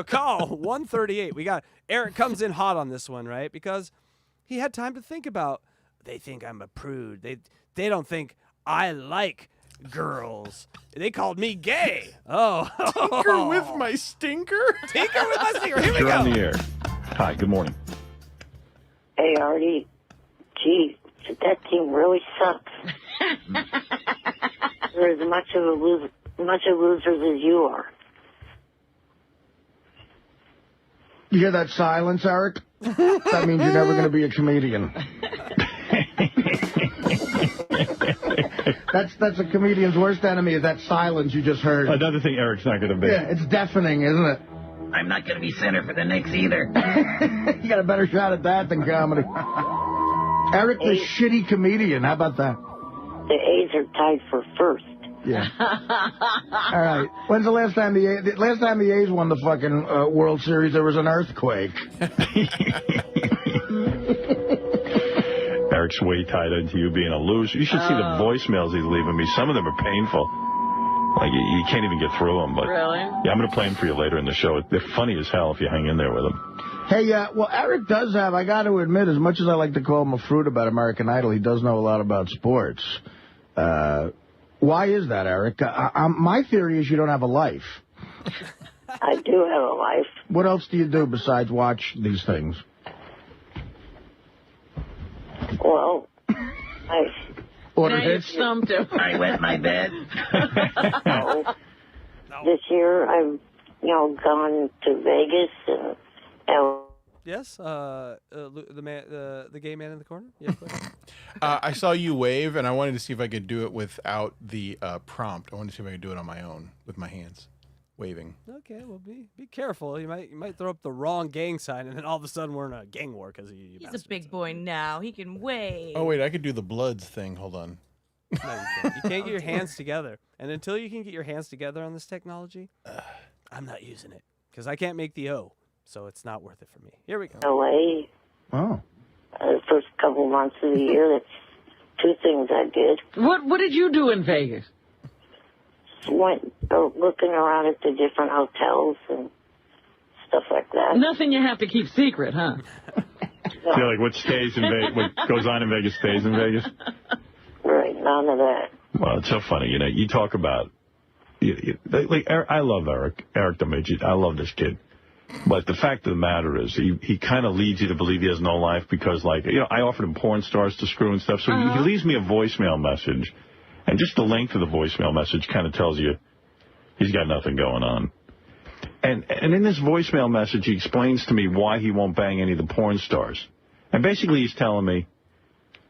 go. Call 138. We got Eric comes in hot on this one, right? Because he had time to think about. They think I'm a prude. They don't think I like girls. They called me gay. Oh. Tinker with my stinker? Tinker with my stinker. Here we You're go. on the air. Hi, good morning. Hey, Artie. Gee, that team really sucks. They're as much of losers as you are. You hear that silence, Eric? That means you're never going to be a comedian. That's a comedian's worst enemy, is that silence you just heard. Another thing Eric's not going to be. Yeah, it's deafening, isn't it? I'm not going to be center for the Knicks either. You got a better shot at that than comedy. Eric, the shitty comedian. How about that? The A's are tied for first. Yeah. All right. When's the last time the A's won the fucking World Series? There was an earthquake. Eric's way tied into you being a loser. You should see the voicemails he's leaving me. Some of them are painful. Like, you can't even get through them. But really? Yeah, I'm going to play them for you later in the show. They're funny as hell if you hang in there with them. Hey, well, Eric does have, I got to admit, as much as I like to call him a fruit about American Idol, he does know a lot about sports. Why is that, Eric? My theory is you don't have a life. I do have a life. What else do you do besides watch these things? Well, Order now hits? Stumped him. I wet my bed. This year I've, gone to Vegas and Yes, the gay man in the corner. Yeah, I saw you wave, and I wanted to see if I could do it without the prompt. I wanted to see if I could do it on my own with my hands, waving. Okay, well, be careful. You might throw up the wrong gang sign, and then all of a sudden we're in a gang war because you. He's a big boy now. He can wave. Oh wait, I could do the Bloods thing. Hold on. No, you can't. You can't get your hands together, and until you can get your hands together on this technology, I'm not using it because I can't make the O. So it's not worth it for me. Here we go. LA. Oh. The first couple months of the year, that's two things I did. What did you do in Vegas? Went looking around at the different hotels and stuff like that. Nothing you have to keep secret, huh? Yeah, like what stays in Vegas, what goes on in Vegas stays in Vegas? Right, none of that. Well, it's so funny. You talk about, like I love Eric the Midget. I love this kid. But the fact of the matter is, he kind of leads you to believe he has no life because, like, I offered him porn stars to screw and stuff. So he leaves me a voicemail message. And just the length of the voicemail message kind of tells you he's got nothing going on. And in this voicemail message, he explains to me why he won't bang any of the porn stars. And basically he's telling me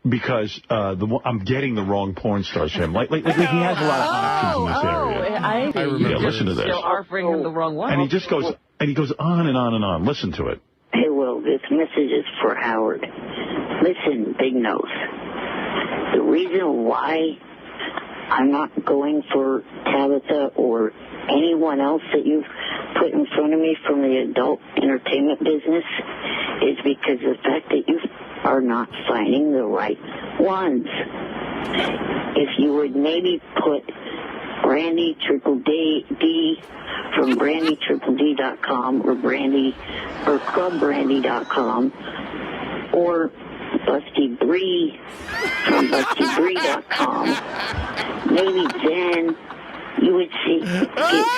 because I'm getting the wrong porn stars for him. Like he has a lot of options in this area. I remember. Yeah, listen to this. Still offering him the wrong one. And he just goes... And he goes on and on and on. Listen to it. Hey, Will, this message is for Howard. Listen, Big Nose. The reason why I'm not going for Tabitha or anyone else that you've put in front of me from the adult entertainment business is because of the fact that you are not finding the right ones. If you would maybe put Brandy Triple D from BrandyTripleD.com or ClubBrandy.com or Busty Bree from BustyBree.com, maybe then you would get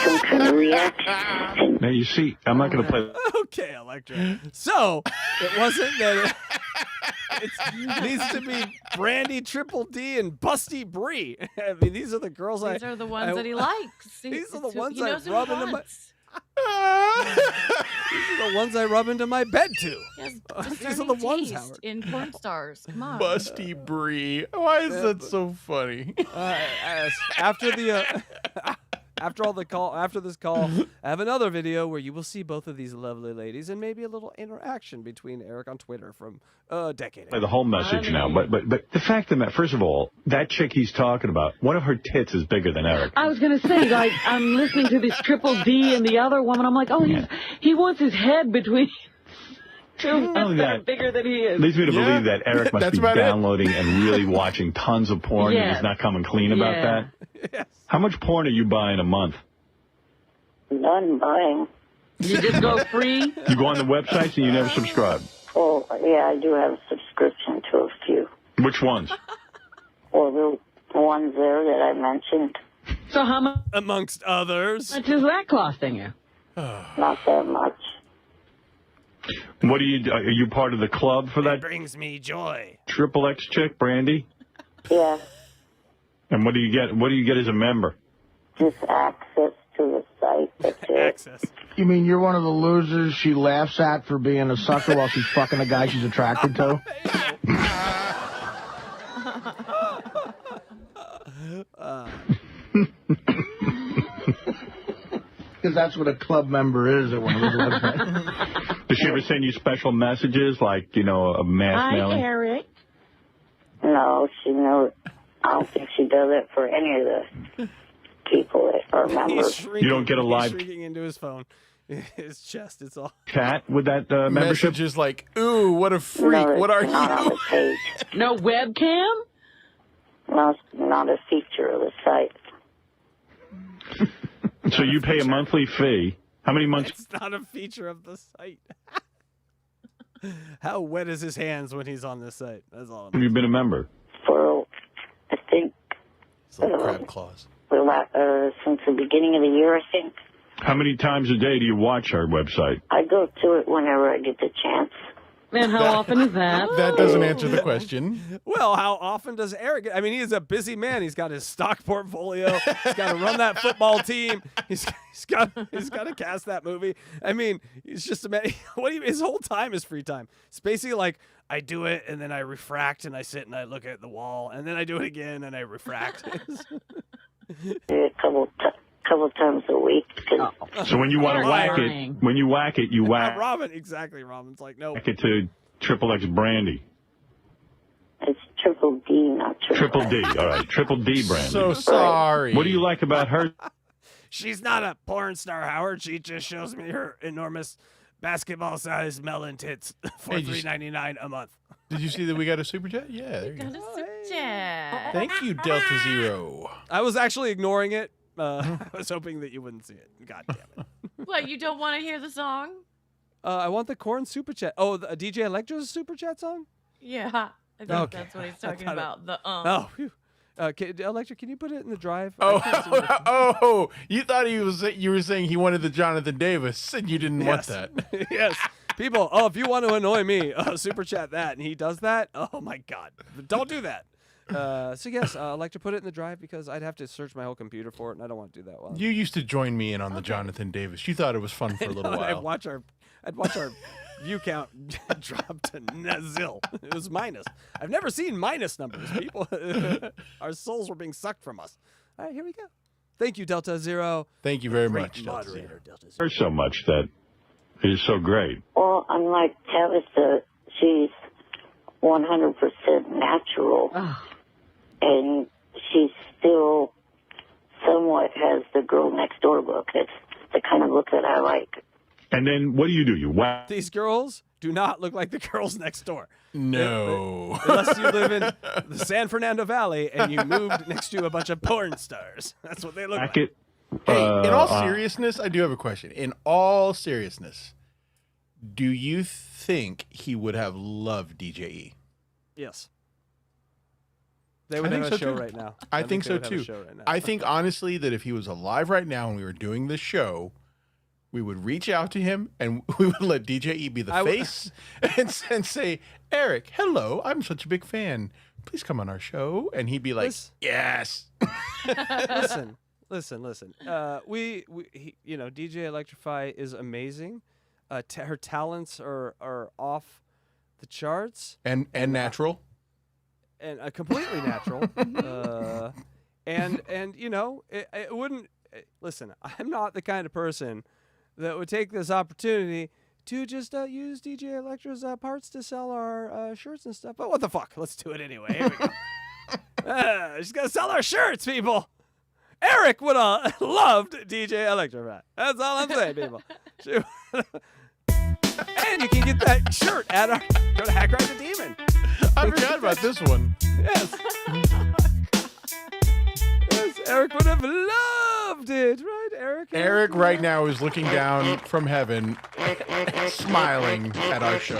some kind of reaction. Now, you see, I'm not going to play... Okay, Electra. So, it wasn't that it needs to be Brandy, Triple D, and Busty Bree. I mean, these are the girls These are the ones that he likes. These are the ones he I knows who rub he into my... wants. These are the ones I rub into my bed to. He has These are the ones, taste Howard. in porn stars. Come on. Busty Bree. Why is that so funny? After this call, I have another video where you will see both of these lovely ladies and maybe a little interaction between Eric on Twitter from a decade ago. The whole message now, but the fact of that, first of all, that chick he's talking about, one of her tits is bigger than Eric. I was going to say, like, I'm listening to this Triple D and the other woman. I'm like, oh, he wants his head between two men that are bigger than he is. Leads me to believe that Eric must be about downloading and really watching tons of porn and he's not coming clean about that. Yes. How much porn are you buying a month? None buying. You just go free? You go on the websites and you never subscribe. Well, yeah, I do have a subscription to a few. Which ones? Well, the ones there that I mentioned, So how much Amongst others. is that costing you? not that much. What are you part of the club for That that brings me joy. Triple X chick, Brandy? Yeah, And what do you get? What do you get as a member? just access to the site. That's it. Access. You mean you're one of the losers she laughs at for being a sucker while she's fucking a guy she's attracted to? Because that's what a club member is at one of those websites. Does she ever send you special messages like, a mass mailing? Eric. No, she never. I don't think she does it for any of the people that are He's members. shrinking, You don't get a live- He's shrinking into his phone. His chest, it's all. Chat with that membership? Messages like, ooh, what a freak. No, What are it's not on you? the page. No webcam? No, it's not a feature of the site. So you pay a monthly fee. How many months? It's not a feature of the site. How wet is his hands when he's on this site? That's all. Have you been a member? For, I think, It's like crab claws. since the beginning of the year, I think. How many times a day do you watch our website? I go to it whenever I get the chance. And how often is that? That doesn't answer the question. Well, how often does Eric? I mean, he is a busy man. He's got his stock portfolio. He's got to run that football team. He's got to cast that movie. I mean, he's just a man. His whole time is free time. It's basically like I do it and then I refract and I sit and I look at the wall and then I do it again and I refract. Do it a couple times a week. 'Cause So when you want to whack lying. it, you whack Robin, exactly. Robin's like, no. it to Triple X Brandy. It's Triple D, not Triple Triple D. All right. Triple D Brandy. So sorry. What do you like about her? She's not a porn star, Howard. She just shows me her enormous basketball-sized melon tits for Hey, did you- $3.99 a month. Did you see that we got a super chat? Yeah, there you go. Got a super chat. Thank you, Delta Zero. I was actually ignoring it. I was hoping that you wouldn't see it. God damn it. What, you don't want to hear the song? I want the corn super chat. Oh, the DJ Electro's super chat song? Yeah, I think Okay. that's what he's I talking thought it- about. The Oh, phew. Electra, can you put it in the drive? Oh, I can't see what- oh! You thought you were saying he wanted the Jonathan Davis, and you didn't want Yes. that. Yes. People, if you want to annoy me, super chat that, and he does that, oh my God. Don't do that. So yes, Electra, put it in the drive because I'd have to search my whole computer for it, and I don't want to do that while You used to join me in on the Jonathan Davis. You thought it was fun for a little I'd while. watch our view count drop to zil. It was minus. I've never seen minus numbers. People, our souls were being sucked from us. All right, here we go. Thank you, Delta Zero. Thank you very Great much, Delta Zero. moderator, Delta Zero. Her so much that it is so great. Well, unlike Tabitha, she's 100% natural, and she still somewhat has the girl next door look. It's the kind of look that I like. And then what do? You whack. These girls do not look like the girls next door. No. Unless you live in the San Fernando Valley and you moved next to a bunch of porn stars. That's what they look like. it. Hey, in all seriousness, I do have a question. In all seriousness, do you think he would have loved DJE? Yes. They would I think have a so, show too. right now. I think they so would have a too. show right now. I think honestly that if he was alive right now and we were doing this show, we would reach out to him and we would let DJE be the face and say, Eric, hello, I'm such a big fan. Please come on our show. And he'd be like, yes. Listen. DJ Electrify is amazing. Her talents are off the charts And natural. and completely natural. And it wouldn't. Listen, I'm not the kind of person that would take this opportunity to just use DJ Electra's parts to sell our shirts and stuff. But what the fuck? Let's do it anyway. Here we go. She's gonna sell our shirts, people. Eric would have loved DJ Electrify. That's all I'm saying, people. And you can get that shirt at our go to Hack Ride the Demon. I forgot about this one. Yes. Yes, Eric would have loved it, right? Eric? Eric right now is looking down from heaven, smiling at our show.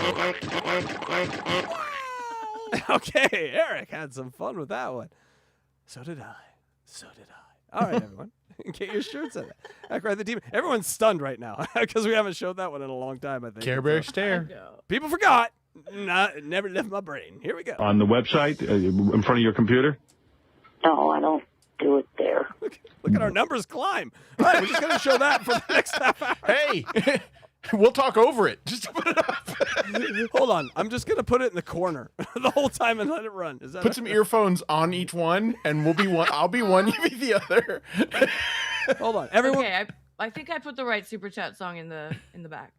Okay, Eric had some fun with that one. So did I. So did I. All right, everyone. Get your shirts on. Heck, right, the demon. Everyone's stunned right now because we haven't showed that one in a long time, I think. Care Bear stare. People forgot. It never left my brain. Here we go. On the website, in front of your computer? No, I don't do it there. Look at our numbers climb. All right, we're just going to show that for the next half hour. Hey, we'll talk over it. Just put it up. Hold on. I'm just going to put it in the corner the whole time and let it run. Is that Put some earphones on each one, and we'll be one. I'll be one. You be the other. Hold on. Everyone. Okay, I think I put the right super chat song in the back.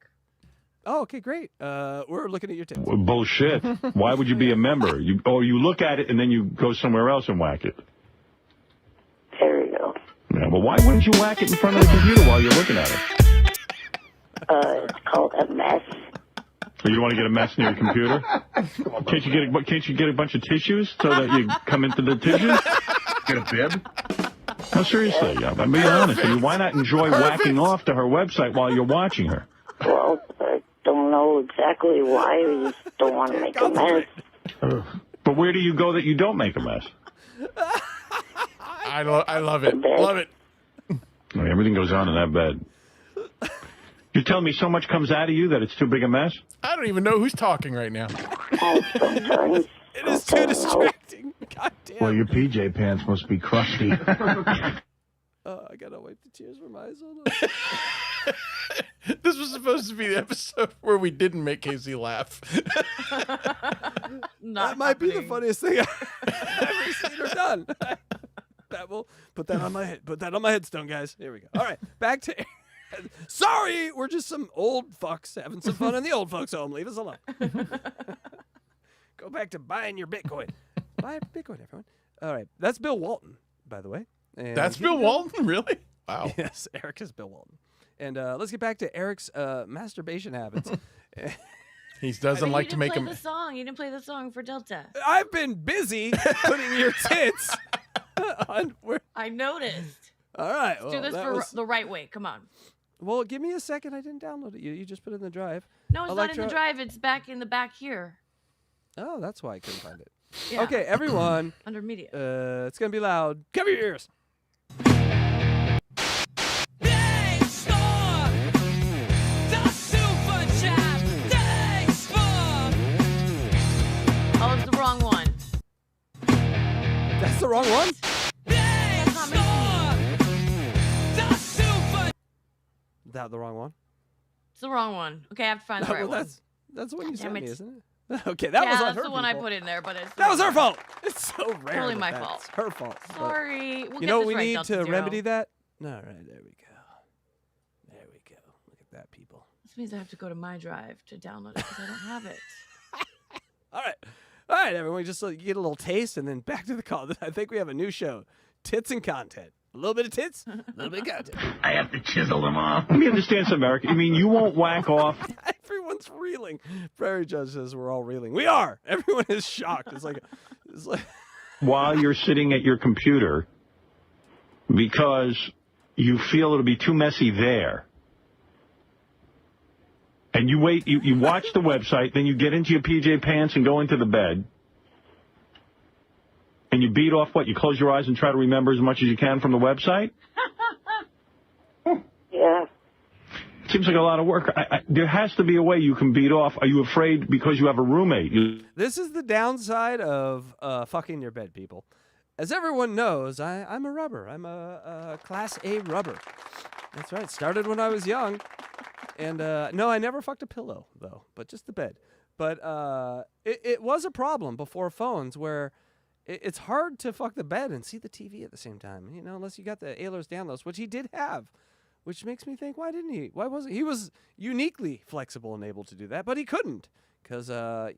Oh, okay, great. We're looking at your tits. Bullshit. Why would you be a member? You look at it and then you go somewhere else and whack it. There you go. Yeah, well, why wouldn't you whack it in front of the computer while you're looking at it? It's called a mess. So you don't want to get a mess near your computer? Can't you get a bunch of tissues so that you come into the tissues? Get a bib? No, seriously. I'm being honest. I mean, why not enjoy whacking off to her website while you're watching her? Well, I don't know exactly why. We just don't want to make a mess. But where do you go that you don't make a mess? I love it. Love it. I mean, everything goes on in that bed. You're telling me so much comes out of you that it's too big a mess? I don't even know who's talking right now. Sometimes. It is too distracting. God damn. Well, your PJ pants must be crusty. I gotta wipe the tears from my eyes. Hold on. This was supposed to be the episode where we didn't make Casey laugh. That might be the funniest thing I've ever seen or done. That will put that on my head. Put that on my headstone, guys. Here we go. All right, back to. Sorry, we're just some old fucks having some fun in the old folks' home. Leave us alone. Go back to buying your Bitcoin. Buy Bitcoin, everyone. All right, that's Bill Walton, by the way. And That's Bill Walton, really? Wow. Yes, Eric is Bill Walton. And let's get back to Eric's masturbation habits. He doesn't like to make him. him. The song. You didn't play the song for Delta. I've been busy putting your tits on. I noticed. All right. Let's do this for the right way. Come on. Well, give me a second. I didn't download it. You just put it in the drive. No, it's not in the drive. It's back in the back here. Oh, that's why I couldn't find it. Yeah. Okay, everyone. Under media. It's going to be loud. Cover your ears. Oh, it's the wrong one. That's the wrong one? That's not me. That the wrong one? It's the wrong one. Okay, I have to find the right one. That's the one you Damn sent me, it. isn't it? Okay, that was on that's her the one I people. put in there, but it's That was her fault. It's so rare. Totally that my that's fault. her fault. But Sorry. We'll you get know this what we right, need Delta to Zero. remedy that? All right, there we go. There we go. Look at that, people. This means I have to go to my drive to download it because I don't have it. All right, everyone. Just so you get a little taste, and then back to the call. I think we have a new show: tits and content. A little bit of tits, a little bit of content. I have to chisel them off. Let me understand something, Eric. I mean, you won't whack off. Everyone's reeling. Prairie Judge says we're all reeling. We are. Everyone is shocked. It's like while you're sitting at your computer because you feel it'll be too messy there. And you wait, you watch the website, then you get into your PJ pants and go into the bed. And you beat off what? You close your eyes and try to remember as much as you can from the website? Yeah. Seems like a lot of work. There has to be a way you can beat off. Are you afraid because you have a roommate? This is the downside of fucking your bed, people. As everyone knows, I'm a rubber. I'm a Class A rubber. That's right. Started when I was young. And no, I never fucked a pillow, though, but just the bed. But it was a problem before phones where it's hard to fuck the bed and see the TV at the same time, you know, unless you got the Ehlers Danlos, which he did have, which makes me think, why didn't he? Why wasn't he? Was uniquely flexible and able to do that, but he couldn't because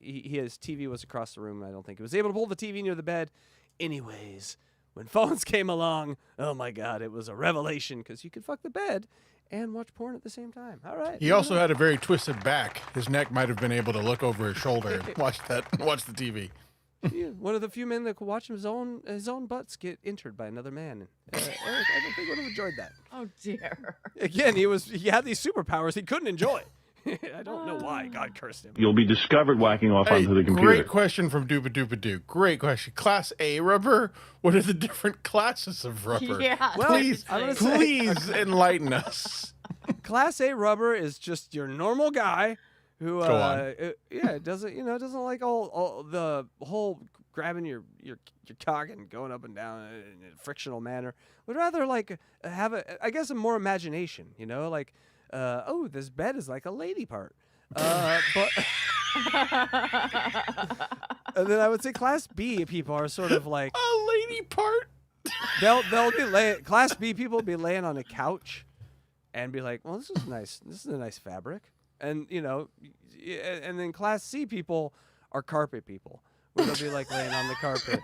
his TV was across the room. I don't think he was able to pull the TV near the bed. Anyways, when phones came along, oh my God, it was a revelation because you could fuck the bed and watch porn at the same time. All right. He also had a very twisted back. His neck might have been able to look over his shoulder and watch the TV. Yeah, one of the few men that could watch his own butts get entered by another man. Eric, I don't think would have enjoyed that. Oh dear. Again, he had these superpowers he couldn't enjoy. I don't know why God cursed him. You'll be discovered whacking off Hey, onto the computer. great question from Dooba Dooba Doo. Great question. Class A rubber? What are the different classes of rubber? Yeah. Well, Please, I'm gonna say- please enlighten us. Class A rubber is just your normal guy who, Go on. doesn't like all the whole grabbing your cock and going up and down in a frictional manner. Would rather like have a more imagination, like, this bed is like a lady part. But and then I would say Class B people are sort of like A lady part? they'll be laying. Class B people be laying on a couch and be like, well, this is nice. This is a nice fabric. And, and then Class C people are carpet people, where they'll be like laying on the carpet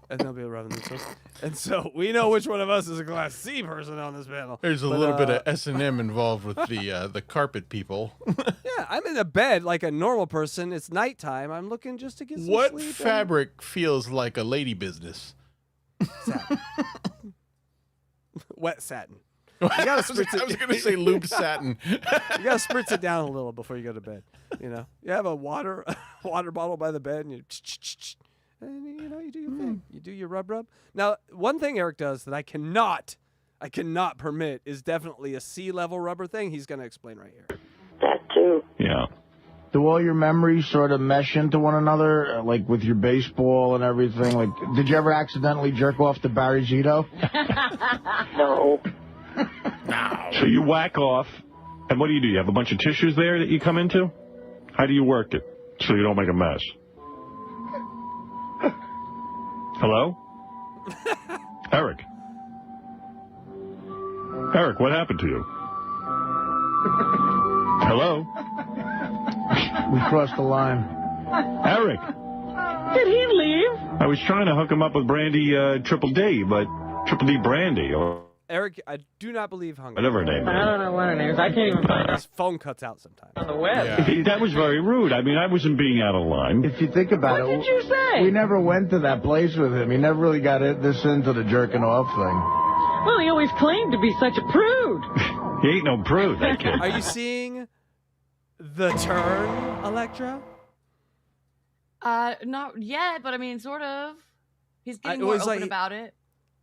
and they'll be rubbing themselves. And so we know which one of us is a Class C person on this panel. There's a little bit of S&M involved with the carpet people. Yeah, I'm in a bed like a normal person. It's nighttime. I'm looking just to get some What sleep. fabric feels like a lady business? Satin. Wet satin. You gotta spritz it. I was going to say lube satin. You gotta spritz it down a little before you go to bed. You have a water bottle by the bed, and you do your thing. You do your rub. Now, one thing Eric does that I cannot permit is definitely a sea level rubber thing. He's gonna explain right here. That too. Yeah. Do all your memories sort of mesh into one another, like with your baseball and everything? Like, did you ever accidentally jerk off to Barry Zito? No. So you whack off, and what do? You have a bunch of tissues there that you come into? How do you work it so you don't make a mess? Hello? Eric? Eric, what happened to you? Hello? We crossed the line. Eric? Did he leave? I was trying to hook him up with Brandy Triple D, but Triple D Brandy, or Eric, I do not believe hung up. whatever her name I is. don't know what her name is. I can't even find her His phone cuts out sometimes. on the web. Yeah. That was very rude. I mean, I wasn't being out of line. If you think about What it, did you say? we never went to that place with him. He never really got this into the jerking off thing. Well, he always claimed to be such a prude. He ain't no prude, that kid. Are you seeing the turn, Electra? Not yet, but I mean, sort of. He's getting it more was open like- about it.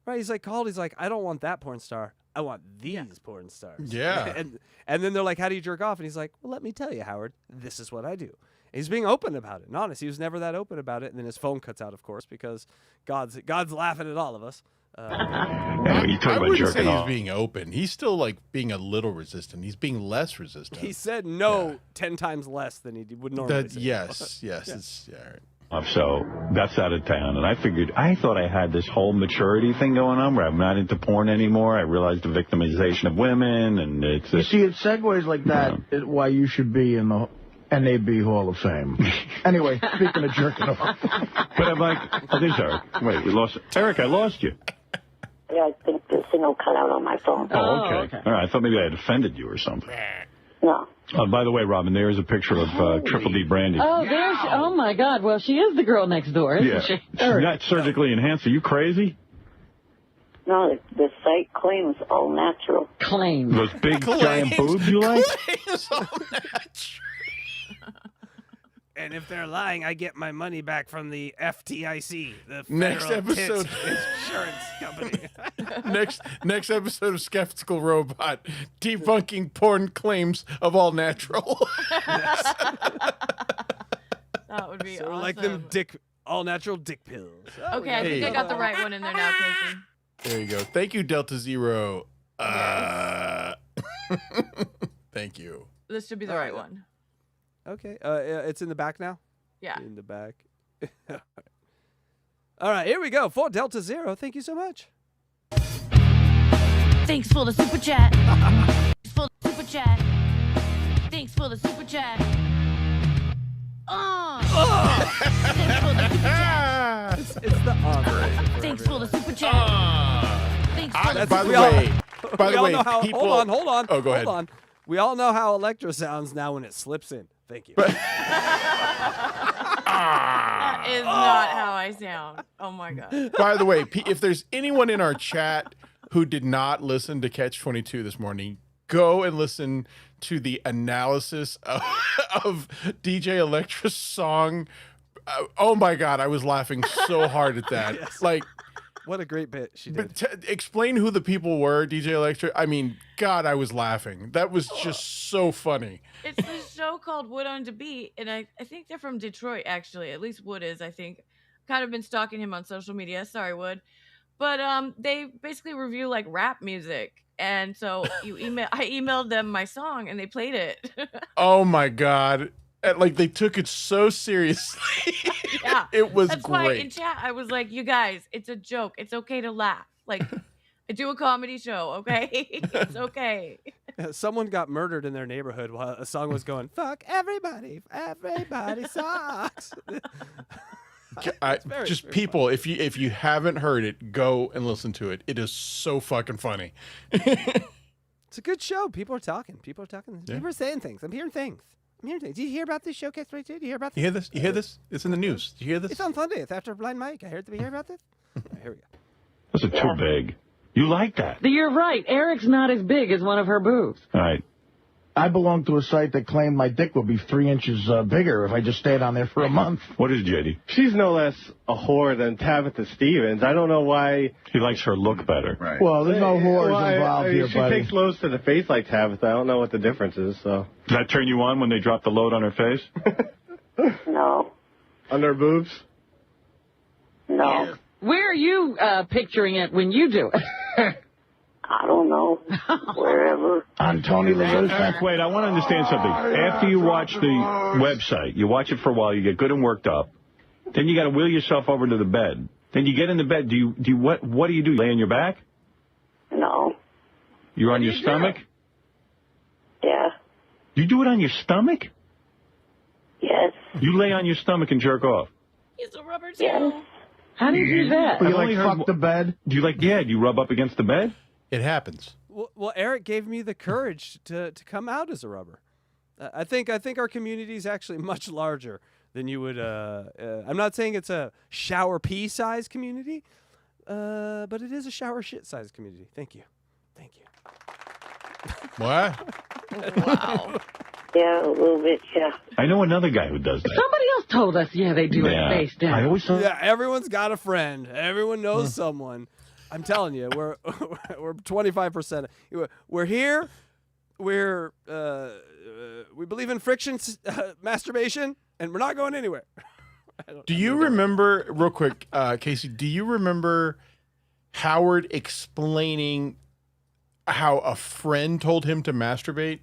Right, he's like called. He's like, I don't want that porn star. I want these porn stars. Yeah. and then they're like, how do you jerk off? And he's like, well, let me tell you, Howard. This is what I do. And he's being open about it. And honest, he was never that open about it. And then his phone cuts out, of course, because God's laughing at all of us. And when you I talk about wouldn't say jerking he's off. being open. He's still like being a little resistant. He's being less resistant. He said no 10 times less than he would normally That say. yes. It's all right. So that's out of town. And I thought I had this whole maturity thing going on where I'm not into porn anymore. I realized the victimization of women, and it's You this. see, it segues like that is why you should be in the NAB Hall of Fame. Anyway, speaking of jerking off. But I'm like, I think Eric. Wait, we lost Eric. I lost you. Yeah, I think the signal cut out on my phone. Oh, okay. All right. I thought maybe I had offended you or something. No. By the way, Robin, there is a picture of Triple D Brandy. Oh, there's. Oh my God. Well, she is the girl next door, isn't Yeah. she? She's not surgically enhanced. Are you crazy? No, the site claims all natural. Claims. Those big giant boobs you like? Claims all natural. And if they're lying, I get my money back from the FTIC, the Next Federal Tit episode. Insurance Company. Next episode of Skeptical Robot, debunking porn claims of all natural. That would be So awesome. like them all natural dick pills. Oh, Okay, I think I got the right one in there now, Casey. There you go. Thank you, Delta Zero. Thank you. This should be the All right right. one. Okay, it's in the back now? Yeah. In the back. All right, here we go. For Delta Zero, thank you so much. Thanks for the super chat. Thanks for the super chat. Thanks for the super chat. Thanks for the super chat. It's the Thanks for the super chat. Thanks for the By the we all- way, we all know how, people. hold on. Oh, go ahead. Hold on. We all know how Electra sounds now when it slips in. Thank you. That is not how I sound. Oh my god. By the way, if there's anyone in our chat who did not listen to Catch 22 this morning, go and listen to the analysis of DJ Electra's song. Oh my God, I was laughing so hard at that. Yes. Like, what a great bit she did. but explain who the people were, DJ Electra. I mean, God, I was laughing. That was just so funny. It's this show called Wood on to Beat, and I think they're from Detroit, actually. At least Wood is, I think. Kind of been stalking him on social media. Sorry, Wood. But they basically review like rap music. And so I emailed them my song and they played it. Oh my God. Like they took it so seriously. Yeah. It was That's great. why in chat I was like, you guys, it's a joke. It's okay to laugh. Like I do a comedy show, okay? It's okay. Someone got murdered in their neighborhood while a song was going, fuck everybody, everybody sucks. Just very people, if you haven't heard it, go and listen to it. It is so fucking funny. It's a good show. People are talking. People are saying things. I'm hearing things. Did you hear about this showcase right here? Did you hear about this? You hear this? You hear this? It's in the news. Did you hear this? It's on Sunday. It's after Blind Mike. Did you hear about this? All right, here we go. Those are too big. You like that? You're right. Eric's not as big as one of her boobs. All right. I belong to a site that claimed my dick would be 3 inches bigger if I just stayed on there for a month. What is JD? She's no less a whore than Tabitha Stevens. I don't know why. He likes her look better. Right. Well, there's no whores involved here, she buddy. takes loads to the face like Tabitha. I don't know what the difference is. So. Does that turn you on when they drop the load on her face? No. On her boobs? No. Where are you picturing it when you do it? I don't know. Wherever. On Tony La Eric, wait, I want to understand something. After you watch the website, you watch it for a while, you get good and worked up. Then you got to wheel yourself over to the bed. Then you get in the bed. What do you do? Lay on your back? No. You're on your stomach? Yeah. You do it on your stomach? Yes. You lay on your stomach and jerk off. He's a rubber too. Yes. How do you do that? You I've only like heard fuck the bed? Do you do you rub up against the bed? It happens. Well, Eric gave me the courage to come out as a rubber. I think our community is actually much larger than you would. I'm not saying it's a shower pee size community, but it is a shower shit size community. Thank you. What? Wow. Yeah, a little bit, yeah. I know another guy who does that. Somebody else told us, yeah, they do it face down. I always thought Yeah, everyone's got a friend. Everyone knows someone. I'm telling you, we're 25%. We're here. We believe in friction masturbation, and we're not going anywhere. Do you remember, real quick, Casey, do you remember Howard explaining how a friend told him to masturbate?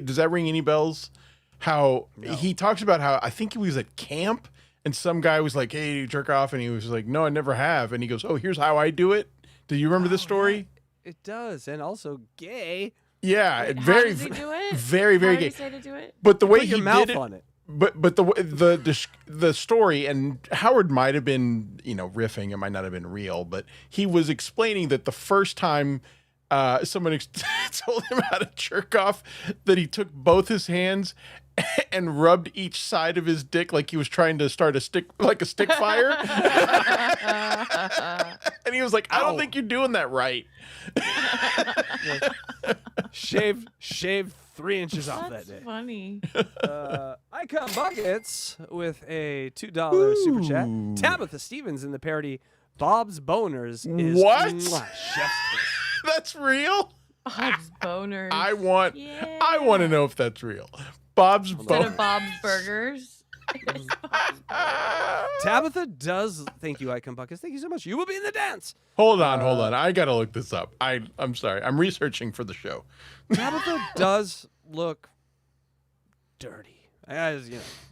Does that ring any bells? How he talks about how, I think he was at camp, and some guy was like, hey, you jerk off? And he was like, no, I never have. And he goes, oh, here's how I do it. Do you remember this story? Yeah, it does, and also gay. Yeah, Wait, very, how does he do it? very, very How did gay. he say to do it? But the way Put your he mouth did it, on it. But the story, and Howard might have been, riffing. It might not have been real, but he was explaining that the first time someone told him how to jerk off, that he took both his hands and rubbed each side of his dick like he was trying to start a stick fire. And he was like, I don't think you're doing that right. Shave 3 inches off that That's day. funny. Icon Buckets with a $2 super chat. Tabitha Stevens in the parody Bob's Boners is What? chef's kiss. That's real? Bob's Boners. I want Yeah. to know if that's real. Bob's Instead Boners. of Bob's Burgers. Tabitha does. Thank you, Icon Buckets. Thank you so much. You will be in the dance. Hold on. I gotta look this up. I'm sorry. I'm researching for the show. Tabitha does look dirty.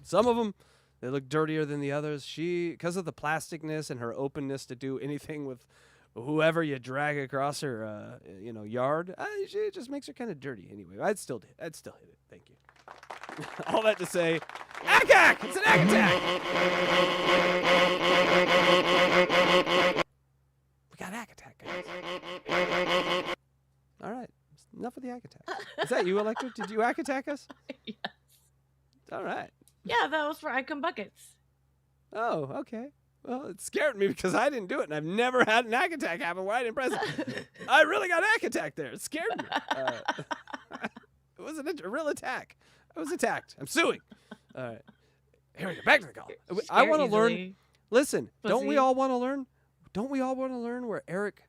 Some of them, they look dirtier than the others. She, because of the plasticness and her openness to do anything with whoever you drag across her, yard, it just makes her kind of dirty. Anyway, I'd still hit it. Thank you. All that to say, ack! It's an ack attack. We got ack attack, guys. All right, enough of the ack attack. Is that you, Electra? Did you ack attack us? Yes. All right. Yeah, that was for Icon Buckets. Oh, okay. Well, it scared me because I didn't do it, and I've never had an hack attack happen where I didn't press it. I really got a hack attack there. It scared me. It wasn't a real attack. I was attacked. I'm suing. All right. Here we go. Back to the call. I want to learn. Listen, don't we all want to learn? Don't we all want to learn where Eric,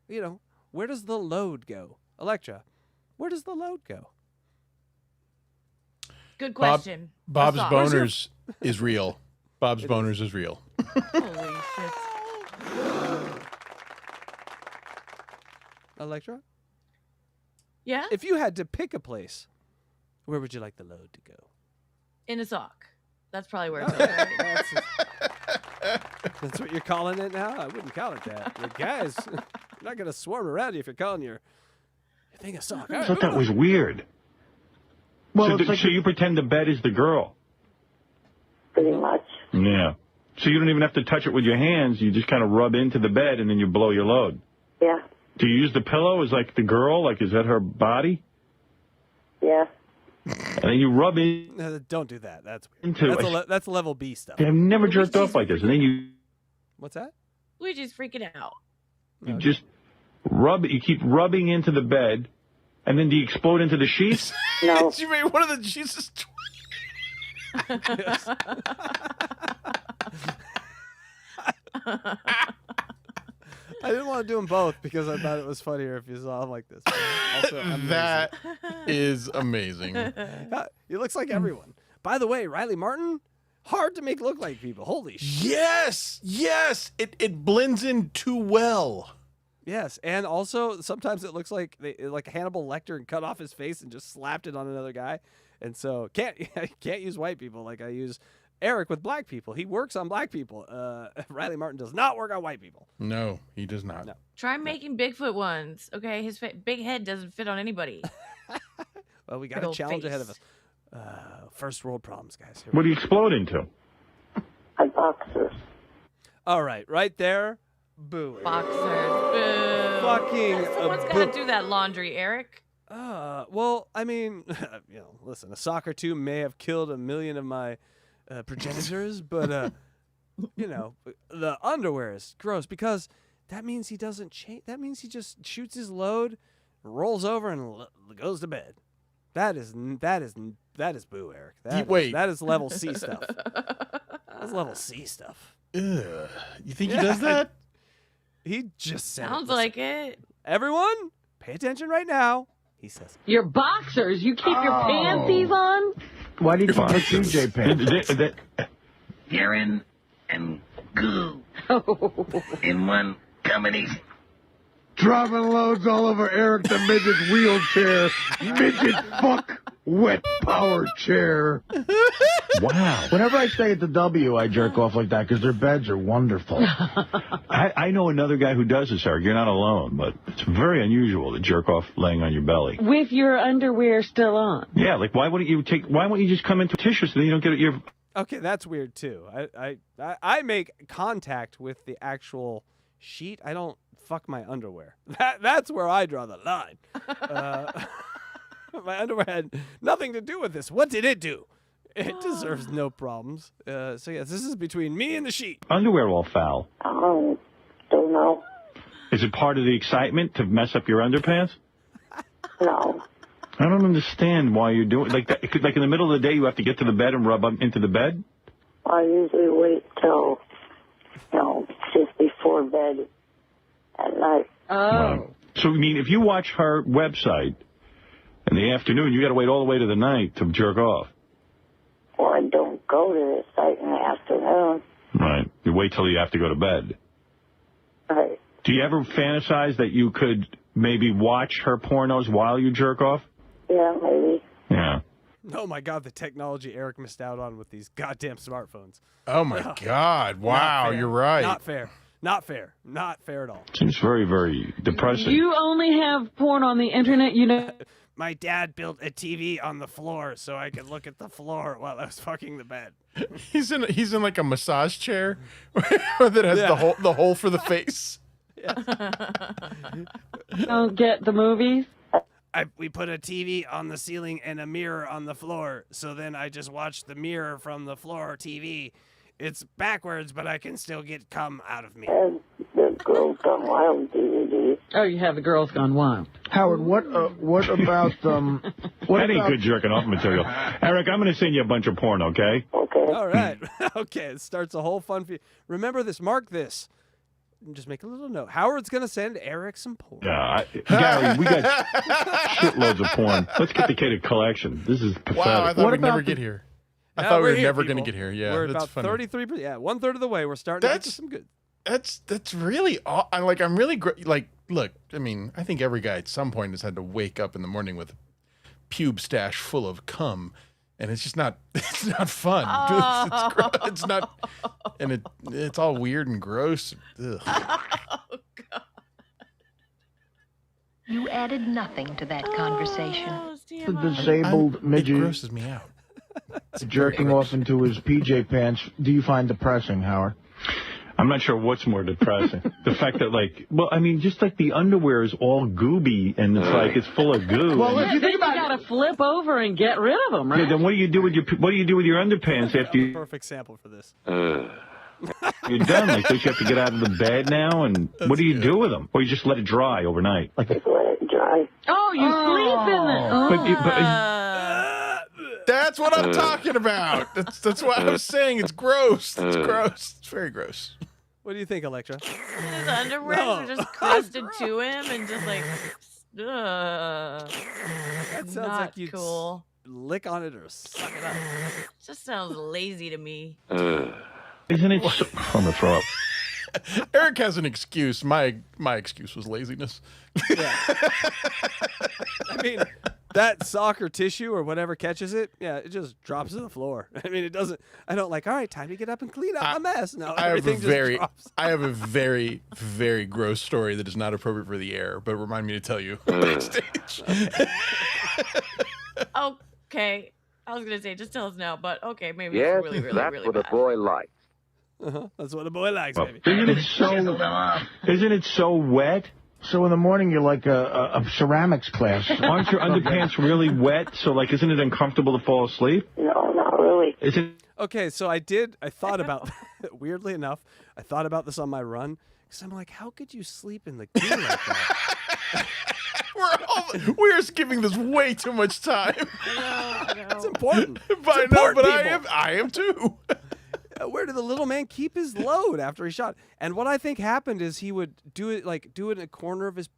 where does the load go? Electra, where does the load go? Good question. Bob's That's all. boners is real. Bob's boners is real. Holy shit. Electra? Yeah? If you had to pick a place, where would you like the load to go? In a sock. That's probably where Oh, it's at. That's what you're calling it now? I wouldn't call it that. The guys, I'm not going to swarm around you if you're calling your thing a sock. All I right, thought that was weird. Well, So, it's like so you pretend the bed is the girl. Pretty much. Yeah. So you don't even have to touch it with your hands. You just kind of rub into the bed and then you blow your load. Yeah. Do you use the pillow as like the girl? Like, is that her body? Yeah. And then you rub in. No, don't do that. That's weird. Into That's level B stuff. I've never jerked off like this. And then you What's that? Luigi's freaking out. just rub it. You keep rubbing into the bed. And then do you explode into the sheets? No. She made one of the Jesus. I didn't want to do them both because I thought it was funnier if you saw them like this. Also, amazing. That is amazing. He looks like everyone. By the way, Riley Martin, hard to make look like people. Holy shit. Yes. It blends in too well. Yes, and also sometimes it looks like like Hannibal Lecter and cut off his face and just slapped it on another guy. And so can't use white people like I use Eric with black people. He works on black people. Riley Martin does not work on white people. No, he does not. No. Try making Bigfoot ones. Okay, his big head doesn't fit on anybody. Well, we got Big a old challenge ahead of face. us. First world problems, guys. Here What we do you explode into? My boxers. All right, right there. Boo. Boxers. Boo. Fucking Someone's got boo. to do that laundry, Eric. Well, I mean, listen, a sock or two may have killed 1 million of my progenitors, but the underwear is gross because that means he doesn't change. That means he just shoots his load, rolls over, and goes to bed. That is boo, Eric. Wait. That is level C stuff. That's level C stuff. Ugh. You think he does that? He just said. Sounds Listen, like it. everyone, pay attention right now. He says. Your boxers. You keep your panties on? Why did you put CJ pants? Urine and goo in one combination. Dropping loads all over Eric the Midget's wheelchair. Midget fuck wet power chair. Wow. Whenever I stay at the W, I jerk off like that because their beds are wonderful. I know another guy who does this, Eric. You're not alone, but it's very unusual to jerk off laying on your belly. With your underwear still on. Yeah, like why wouldn't you just come into tissue so then you don't get your... Okay, that's weird too. I make contact with the actual sheet. I don't fuck my underwear. That's where I draw the line. My underwear had nothing to do with this. What did it do? It deserves no problems. So yes, this is between me and the sheet. Underwear all foul. Don't know. Is it part of the excitement to mess up your underpants? No. I don't understand why you're doing like that. Like in the middle of the day, you have to get to the bed and rub up into the bed. I usually wait till, just before bed at night. Oh. So I mean, if you watch her website in the afternoon, you got to wait all the way to the night to jerk off. Or I don't go to the site in the afternoon. Right. You wait till you have to go to bed. Right. Do you ever fantasize that you could maybe watch her pornos while you jerk off? Yeah, maybe. Yeah. Oh my God, the technology Eric missed out on with these goddamn smartphones. Oh, my God. Wow, Not fair. you're right. Not fair. Not fair. Not fair at all. Seems very, very depressing. You only have porn on the internet, you know. My dad built a TV on the floor so I could look at the floor while I was fucking the bed. He's in like a massage chair that has the hole for the face. Don't get the movies. We put a TV on the ceiling and a mirror on the floor, so then I just watched the mirror from the floor TV It's backwards, but I can still get cum out of me. The Girls Gone Wild DVD. Oh, you have the Girls Gone Wild. Howard, what about what That ain't good jerking off material. Eric, I'm going to send you a bunch of porn, okay? Okay. All right. Okay, it starts a whole fun. Remember this. Mark this. Just make a little note. Howard's going to send Eric some porn. Yeah, Gary, we got shitloads of porn. Let's get the kid a collection. This is pathetic. Wow, I thought we'd never get here. I thought we were never going to get here. Yeah, we're that's about funny. 33%. Yeah, 1/3 of the way. We're starting to get to some good. That's really I'm really like, look, I mean, I think every guy at some point has had to wake up in the morning with a pube stash full of cum, and it's just not it's not fun. It's not, and it's all weird and gross. Ugh. You added nothing to that conversation. The disabled midget It grosses me out. jerking off into his PJ pants. Do you find depressing, Howard? I'm not sure what's more depressing. The fact that, like, well, I mean, just like the underwear is all gooby and it's like it's full of goo. Well, if you think about it, you got to flip over and get rid of them, right? Yeah, then what do you do with your underpants after you? Perfect sample for this. You're done. Like, don't you have to get out of the bed now? And what do you do with them? Or you just let it dry overnight? Just let it dry. Oh, you sleep in it. That's what I'm talking about. That's what I was saying. It's gross. It's gross. It's very gross. What do you think, Electra? His underwear are just crusted to him and just like, That sounds not like you'd cool. lick on it or suck it up. Just sounds lazy to me. Isn't it? So, I'm gonna throw up. Eric has an excuse. My excuse was laziness. Yeah. I mean, that sock or tissue or whatever catches it, yeah, it just drops to the floor. I mean, it doesn't. I don't like. All right, time to get up and clean up my mess. No, everything just drops. I have a very, very gross story that is not appropriate for the air, but remind me to tell you backstage. Okay. I was gonna say just tell us now, but okay, maybe Yes, it's really, really, that's really what bad. a boy likes. That's what a boy likes, baby. Isn't it so wet? So in the morning you're like a ceramics class. Aren't your underpants really wet? So like, isn't it uncomfortable to fall asleep? No, not really. Is it? Okay, so I thought about, weirdly enough, I thought about this on my run because I'm like, how could you sleep in the goo like that? We're giving this way too much time. It's important. I know, but I am too. Where did the little man keep his load after he shot? And what I think happened is he would do it in a corner of his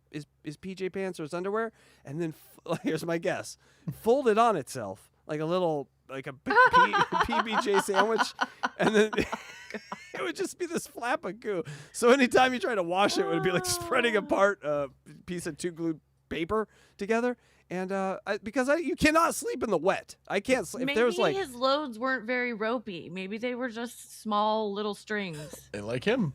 PJ pants or his underwear, and then here's my guess, fold it on itself like a big PBJ sandwich, and then it would just be this flap of goo. So anytime you try to wash it, it would be like spreading apart a piece of two glued paper together. And because you cannot sleep in the wet. I can't sleep. Maybe If there's like his loads weren't very ropey. Maybe they were just small little strings. And like him.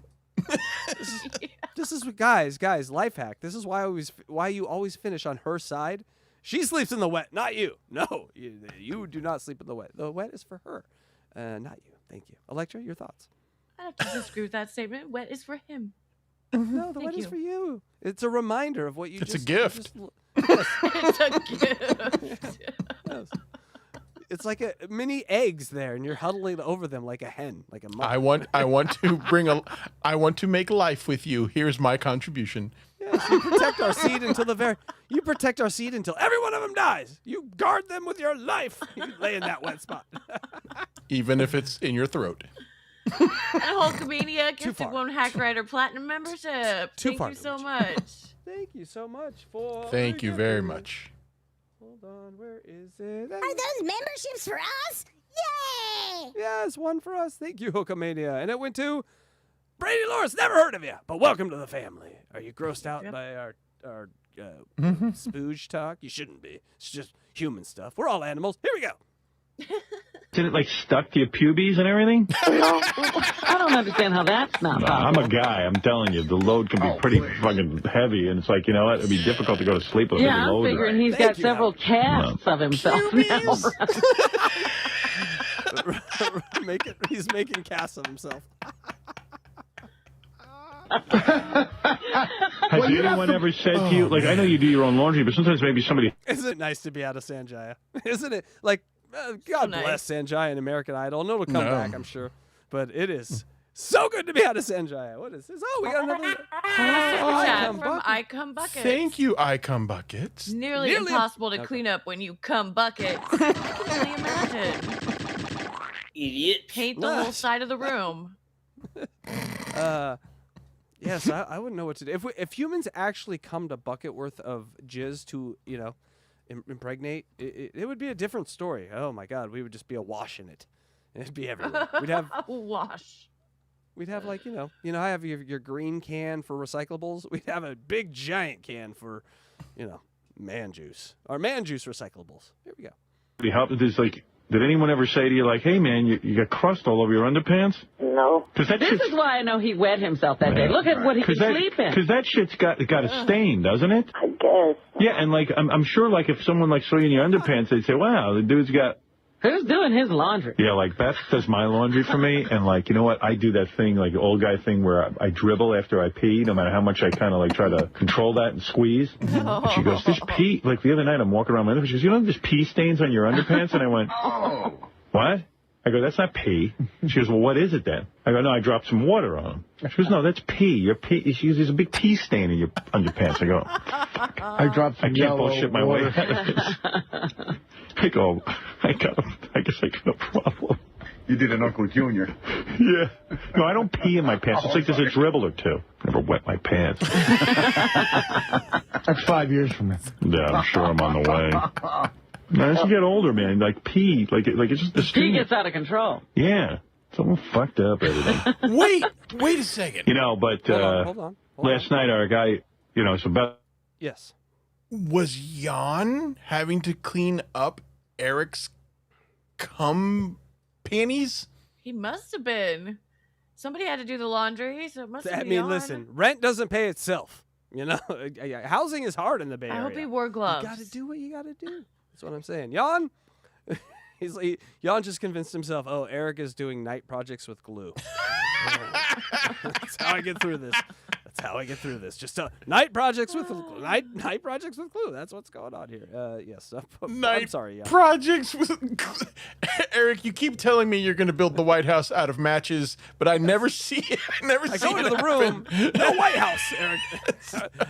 This is what guys, life hack. This is why you always finish on her side. She sleeps in the wet, not you. No, you do not sleep in the wet. The wet is for her, not you. Thank you, Electra. Your thoughts? I have to disagree with that statement. Wet is for him. No, the wet is for you. It's a reminder of what you. It's just, a gift. It's a gift. Yes. It's like mini eggs there, and you're huddling over them like a hen, like a mother. I want to make life with you. Here's my contribution. Yes, you protect our seed until every one of them dies. You guard them with your life. You lay in that wet spot. Even if it's in your throat. And Hulkamania gets a one Hack Rider Platinum membership. Thank you so much. Thank you so much for. Thank you very much. Hold on, where is it? Are those memberships for us? Yay! Yes, one for us. Thank you, Hulkamania. And it went to Brady Lawrence. Never heard of you, but welcome to the family. Are you grossed out by our spooge talk? You shouldn't be. It's just human stuff. We're all animals. Here we go. Isn't it like stuck to your pubes and everything? I don't understand how that's not No, possible. I'm a guy. I'm telling you, the load can be pretty fucking heavy, and it's like, you know what? It'd be difficult to go to sleep with a Yeah, heavy I'm load. figuring he's got several casts of himself now. He's making casts of himself. Has anyone ever said to you, like, I know you do your own laundry, but sometimes maybe somebody... Isn't it nice to be out of Sanjaya? Isn't it? Like, God bless Sanjaya and American Idol. No, it'll come back, I'm sure. but it is so good to be out of Sanjaya. What is this? Oh, we got another Super chat Icon from Bucket. Icon Buckets. Thank you, Icon Buckets. Nearly impossible to clean up when you cum buckets. Can you imagine? Idiot. Paint the whole side of the room. Yes, I wouldn't know what to do. If humans actually come to bucket worth of jizz to, impregnate, it would be a different story. Oh my God, we would just be awash in it. It'd be everywhere. We'd have wash. We'd have like I have your green can for recyclables. We'd have a big giant can for, man juice or man juice recyclables. Here we go. Help. There's like, did anyone ever say to you like, "Hey man, you got crust all over your underpants"? No. This is why I know he wet himself that day. Look at what he could sleep in. Because that shit's got a stain, doesn't it? I guess. Yeah, and like I'm sure like if someone like saw you in your underpants, they'd say, "Wow, the dude's got." Who's doing his laundry? Yeah, like Beth does my laundry for me, and like, you know what? I do that thing, like old guy thing, where I dribble after I pee, no matter how much I kind of like try to control that and squeeze. And she goes, "This pee." Like the other night, I'm walking around my underpants. She goes, "You know, there's pee stains on your underpants," and I went, "Oh, what?" I go, "That's not pee." She goes, "Well, what is it then?" I go, "No, I dropped some water on them." She goes, "No, that's pee. Your pee." She goes, "There's a big pee stain in your underpants." I go, I dropped some I can't yellow bullshit my way water. out of this. I go, I guess I got a problem. You did an Uncle Junior. Yeah. No, I don't pee in my pants. It's like there's a dribble or two. Never wet my pants. That's 5 years from now. Yeah, I'm sure I'm on the way. Now, as you get older, man, like pee, like it's just the He stream. gets out of control. Yeah. It's all fucked up, everything. Wait a second. But Hold on. last night our guy, so Beth. Yes. Was Jan having to clean up Eric's cum panties? He must have been. Somebody had to do the laundry, so it must have I been. mean, on. listen, rent doesn't pay itself. Housing is hard in the Bay I Area. hope he wore gloves. You got to do what you got to do. That's what I'm saying. Jan, Jan just convinced himself, oh, Eric is doing night projects with glue. That's how I get through this. Just night projects with night projects with glue. That's what's going on here. Yes. I'm sorry. Jan. Projects with Eric, you keep telling me you're going to build the White House out of matches, but I never see it. I go into the room. No White House, Eric.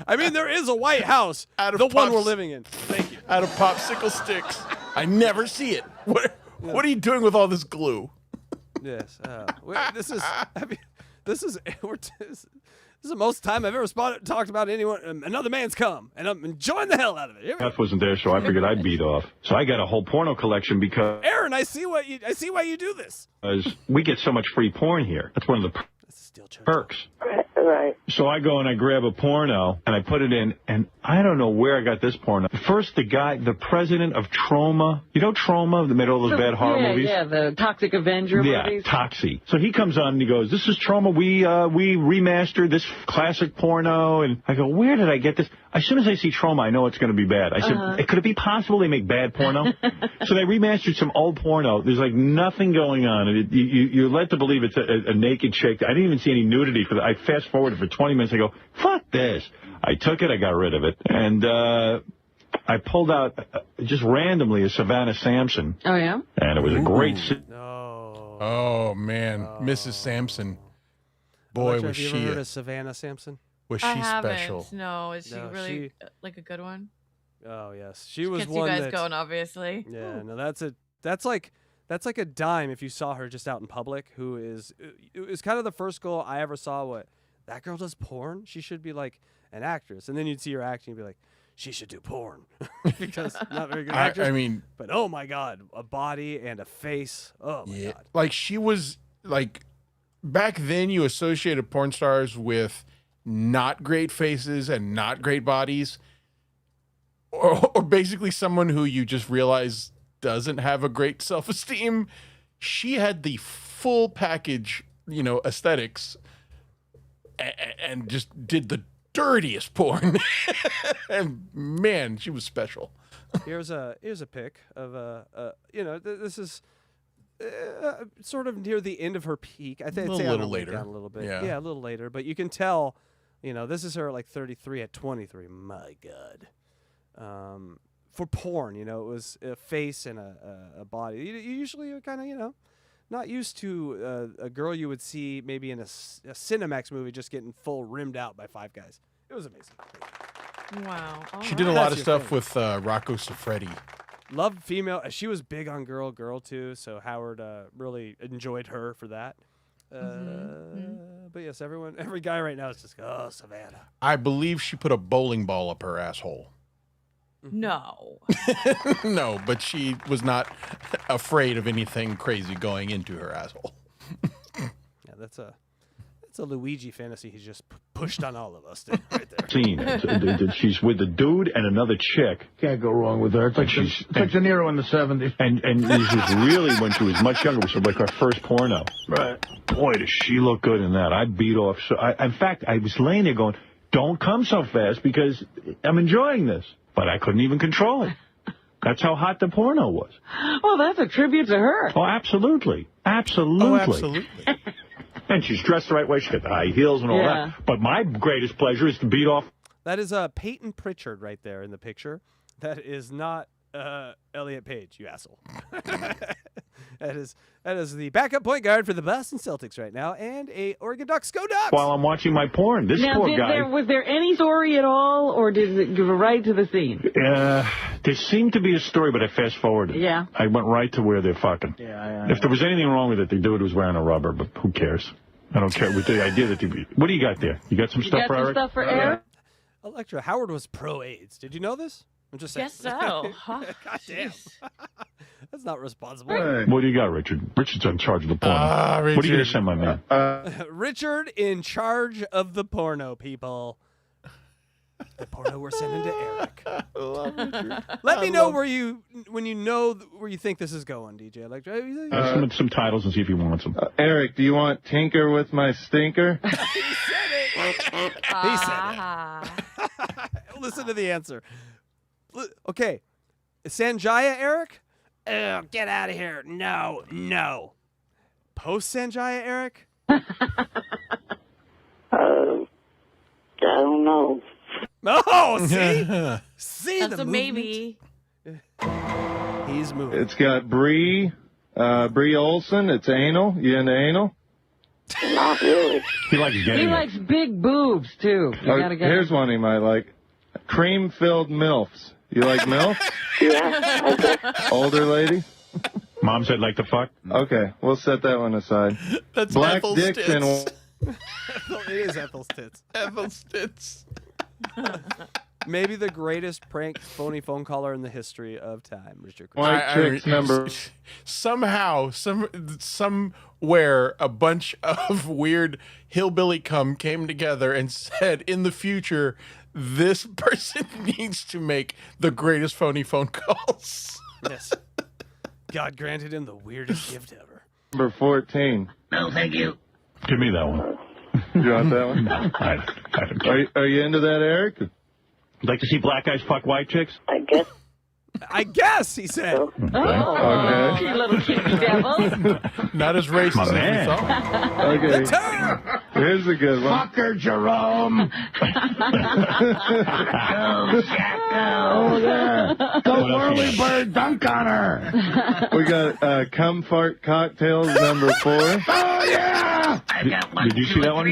I mean, there is a White House. Out of the one we're pops- living in. Thank you. Out of popsicle sticks. I never see it. What are you doing with all this glue? Yes. This is the most time I've ever talked about another man's cum, and I'm enjoying the hell out of it. Beth wasn't there, so I figured I'd beat off. So I got a whole porno collection because Aaron, I see why you do this. we get so much free porn here. That's one of the perks. Right. So I go and I grab a porno and I put it in, and I don't know where I got this porno. First, the president of Troma, Troma, that made all those bad horror movies? Yeah, the Toxic Avenger movies. Yeah, Toxie. So he comes on and he goes, "This is Troma. We remastered this classic porno." And I go, "Where did I get this?" As soon as I see Troma, I know it's going to be bad. I said, "Could it be possible they make bad porno?" So they remastered some old porno. There's like nothing going on. And you're led to believe it's a naked chick. I didn't even see any nudity for that. I fast forwarded for 20 minutes. I go, "Fuck this." I took it. I got rid of it. And I pulled out just randomly a Savannah Sampson. Oh, yeah? And it was a great... Oh, man. Mrs. Sampson. Boy, was Have you she ever heard of Savannah Sampson? was I she haven't. special. No, is she No, really like a good one? Oh yes, she was Gets one you guys that. going, obviously. Yeah, no, that's like a dime if you saw her just out in public. It was kind of the first girl I ever saw. What, that girl does porn? She should be like an actress. And then you'd see her acting and be like, she should do porn because not very good actress. I mean, but oh my God, a body and a face. Oh my God. Like she was like back then you associated porn stars with not great faces and not great bodies, or basically someone who you just realize doesn't have a great self-esteem. She had the full package, aesthetics, and just did the dirtiest porn. And man, she was special. Here's a pic of this is sort of near the end of her peak. I think A it's little later. down a little bit. Yeah. A little later, but you can tell, this is her like 33 at 23. My God. For porn, it was a face and a body. You usually kind of, not used to a girl you would see maybe in a Cinemax movie just getting full rimmed out by five guys. It was amazing. Wow. All She did a right. lot of That's stuff your with Rocco Siffredi. Love female. She was big on girl too. So Howard really enjoyed her for that. But yes, every guy right now is just Savannah. I believe she put a bowling ball up her asshole. No. No, but she was not afraid of anything crazy going into her asshole. Yeah, that's a Luigi fantasy he's just pushed on all of us right there. Scene. She's with a dude and another chick. Can't go wrong with her. It's like, it's like De Niro in the 70s. And this was really when she was much younger, which was like her first porno. Right. Boy, does she look good in that. I beat off. In fact, I was laying there going, don't come so fast because I'm enjoying this. But I couldn't even control it. That's how hot the porno was. Well, that's a tribute to her. Oh, absolutely. Absolutely. Oh, absolutely. And she's dressed the right way. She's got the high heels and all Yeah. that. But my greatest pleasure is to beat off. That is Peyton Pritchard right there in the picture. That is not Elliot Page, you asshole. That is the backup point guard for the Boston Celtics right now, and a Oregon Ducks. Go Ducks! While I'm watching my porn. This Now, poor guy. was there any story at all, or did it give a right to the scene? There seemed to be a story, but I fast forwarded. Yeah. I went right to where they're fucking. Yeah. If there was anything wrong with it, the dude was wearing a rubber, but who cares? I don't care. With the idea that what do you got there? You got some stuff got for some Eric? stuff for Eric? Electra, Howard was pro-AIDS. Did you know this? I'm just saying. Guess so. Huh? God damn. That's not responsible. What do you got, Richard? Richard's in charge of the porno. What are you going to send my man? Richard in charge of the porno, people. The porno we're sending to Eric. Let me know where you think this is going, DJ Electra. Some titles and see if he wants them. Eric, do you want Tinker with my stinker? He said it. Listen to the answer. Okay. Sanjaya, Eric? Oh, get out of here. No. Post Sanjaya, Eric? I don't know. Oh, see? See That's the a maybe. He's moving. It's got Bree Olson. It's anal. You into anal? Not really. He likes He getting it. likes big boobs, too. You gotta get Here's one he might like. Cream-filled MILFs. You like MILF? Yeah, I guess. Older lady? Mom said like to fuck? Okay, we'll set that one aside. That's Black Ethel's dicks and... tits. It is Ethel's tits. Ethel's tits. Maybe the greatest prank phony phone caller in the history of time, Richard. White chicks number... Somehow, somewhere, a bunch of weird hillbilly cum came together and said, in the future, this person needs to make the greatest phony phone calls. Yes. God granted him the weirdest gift ever. Number 14. No, thank you. Give me that one. You want that one? No, I don't care. Are you into that, Eric? Like to see black guys fuck white chicks? I guess, he said. Oh, Okay. you little kitty devil. Not as racist as we man. thought. Okay. Here's a good one. Fucker, Jerome. Oh, yeah. The What else you whirly bird dunk on her. We got cum fart cocktails number 4. Oh, yeah. I've got 1, Did you 2, see that and one?